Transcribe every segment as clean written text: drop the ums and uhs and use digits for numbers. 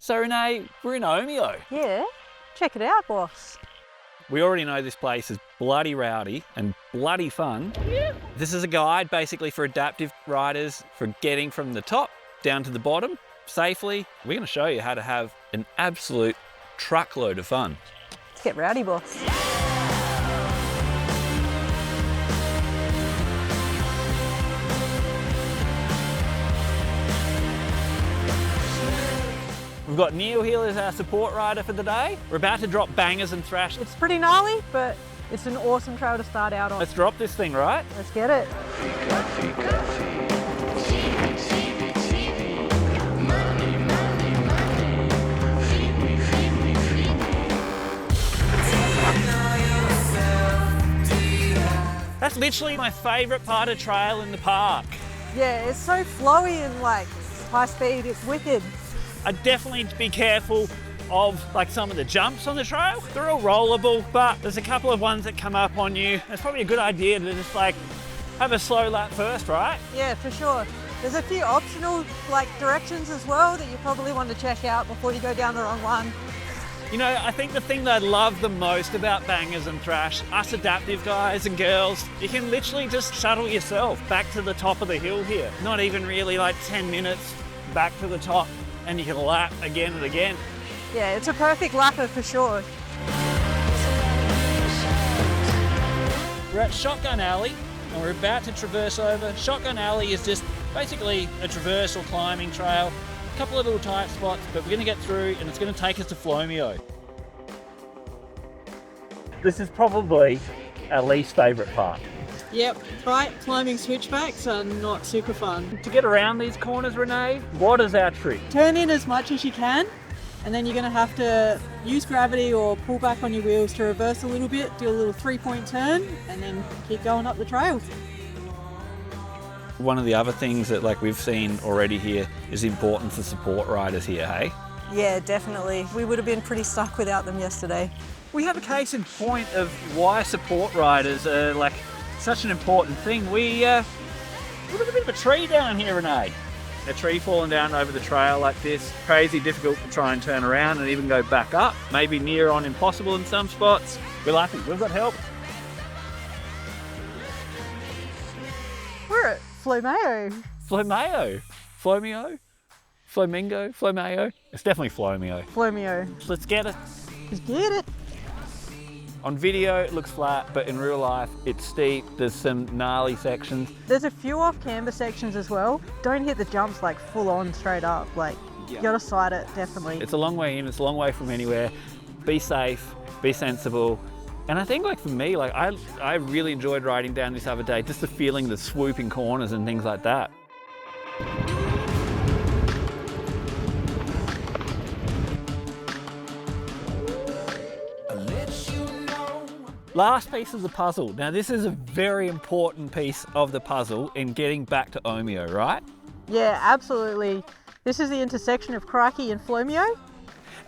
So Renee, we're in Omeo. Yeah, check it out, boss. We already know this place is bloody rowdy and bloody fun. Yeah. This is a guide basically for adaptive riders for getting from the top down to the bottom safely. We're going to show you how to have an absolute truckload of fun. Let's get rowdy, boss. We've got Neil here as our support rider for the day. We're about to drop bangers and thrash. It's pretty gnarly, but it's an awesome trail to start out on. Let's drop this thing, right? Let's get it. That's literally my favourite part of trail in the park. Yeah, it's so flowy and like high speed, it's wicked. I'd definitely be careful of like some of the jumps on the trail. They're all rollable, but there's a couple of ones that come up on you. It's probably a good idea to just like have a slow lap first, right? Yeah, for sure. There's a few optional like directions as well that you probably want to check out before you go down the wrong one. You know, I think the thing that I love the most about bangers and thrash, us adaptive guys and girls, you can literally just shuttle yourself back to the top of the hill here. Not even really like 10 minutes back to the top, and you can lap again and again. Yeah, it's a perfect lapper for sure. We're at Shotgun Alley and we're about to traverse over. Shotgun Alley is just basically a traverse or climbing trail. A couple of little tight spots, but we're going to get through and it's going to take us to Flomio. This is probably our least favourite part. Yep, climbing switchbacks are not super fun. To get around these corners, Renee, what is our trick? Turn in as much as you can, and then you're going to have to use gravity or pull back on your wheels to reverse a little bit, do a little 3-point turn, and then keep going up the trail. One of the other things that like we've seen already here is the importance of support riders here, hey? Yeah, definitely. We would have been pretty stuck without them yesterday. We have a case in point of why support riders are like such an important thing. We've got a bit of a tree down here, Renee. A tree falling down over the trail like this. Crazy difficult to try and turn around and even go back up. Maybe near on impossible in some spots. We're lucky, we've got help. We're at Flomio. Flomio? Flamingo? Flomeo? It's definitely Flomio. Flomio. Let's get it. Let's get it. On video it looks flat, but in real life it's steep. There's some gnarly sections. There's a few off-camber sections as well. Don't hit the jumps like full on straight up. Like you gotta side it, definitely. It's a long way in, it's a long way from anywhere. Be safe, be sensible. And I think like for me, like I really enjoyed riding down this other day, just the feeling, the swooping corners and things like that. Last piece of the puzzle. Now this is a very important piece of the puzzle in getting back to Omeo, right? Yeah, absolutely. This is the intersection of Crikey and Flomio.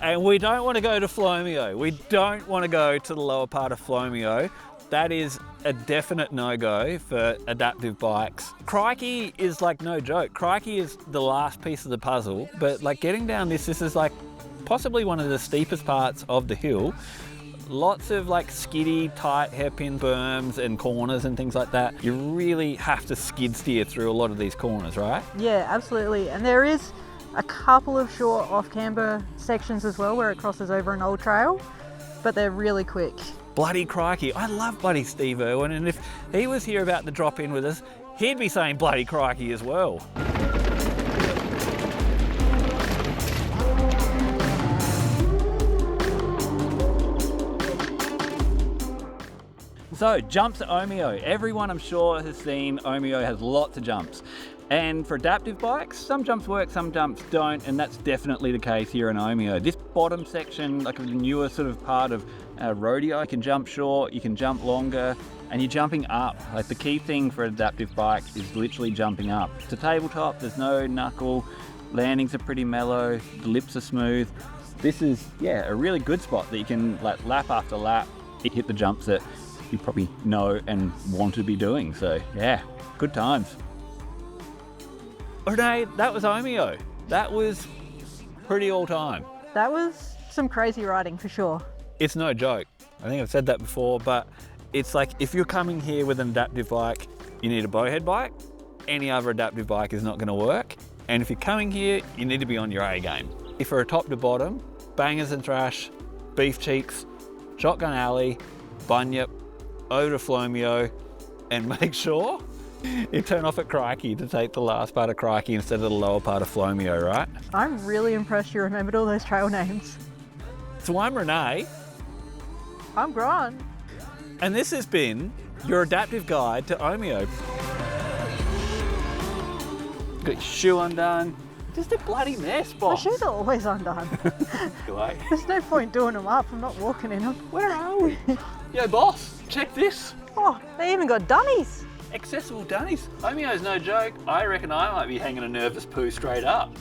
And we don't want to go to Flomio. We don't want to go to the lower part of Flomio. That is a definite no-go for adaptive bikes. Crikey is like no joke. Crikey is the last piece of the puzzle, but like getting down this is like possibly one of the steepest parts of the hill. Lots of like skiddy, tight hairpin berms and corners and things like that. You really have to skid steer through a lot of these corners, right? Yeah, absolutely. And there is a couple of short off-camber sections as well where it crosses over an old trail, but they're really quick. Bloody crikey. I love bloody Steve Irwin, and if he was here about to drop in with us, he'd be saying bloody crikey as well. So, jumps at Omeo. Everyone I'm sure has seen Omeo has lots of jumps. And for adaptive bikes, some jumps work, some jumps don't, and that's definitely the case here in Omeo. This bottom section, like a newer sort of part of rodeo, you can jump short, you can jump longer, and you're jumping up. Like the key thing for an adaptive bike is literally jumping up. It's a tabletop, there's no knuckle, landings are pretty mellow, the lips are smooth. This is, yeah, a really good spot that you can like lap after lap, hit the jumps that you probably know and want to be doing. So yeah, good times. Renee, that was Omeo. That was pretty all time. That was some crazy riding for sure. It's no joke. I think I've said that before, but it's like if you're coming here with an adaptive bike, you need a Bowhead bike. Any other adaptive bike is not going to work. And if you're coming here, you need to be on your A game. If you're a top to bottom, bangers and thrash, beef cheeks, shotgun alley, bunyip, over to Flomio, and make sure you turn off at Crikey to take the last part of Crikey instead of the lower part of Flomio, right? I'm really impressed you remembered all those trail names. So I'm Renee. I'm Grant. And this has been your adaptive guide to Omeo. Got your shoe undone. Just a bloody mess, My boss. shoes are always undone. Like, There's no point doing them up. I'm not walking in them. where are we? Yo, boss, check this. Oh, they even got dunnies. Accessible dunnies. Omeo's no joke. I reckon I might be hanging a nervous poo straight up.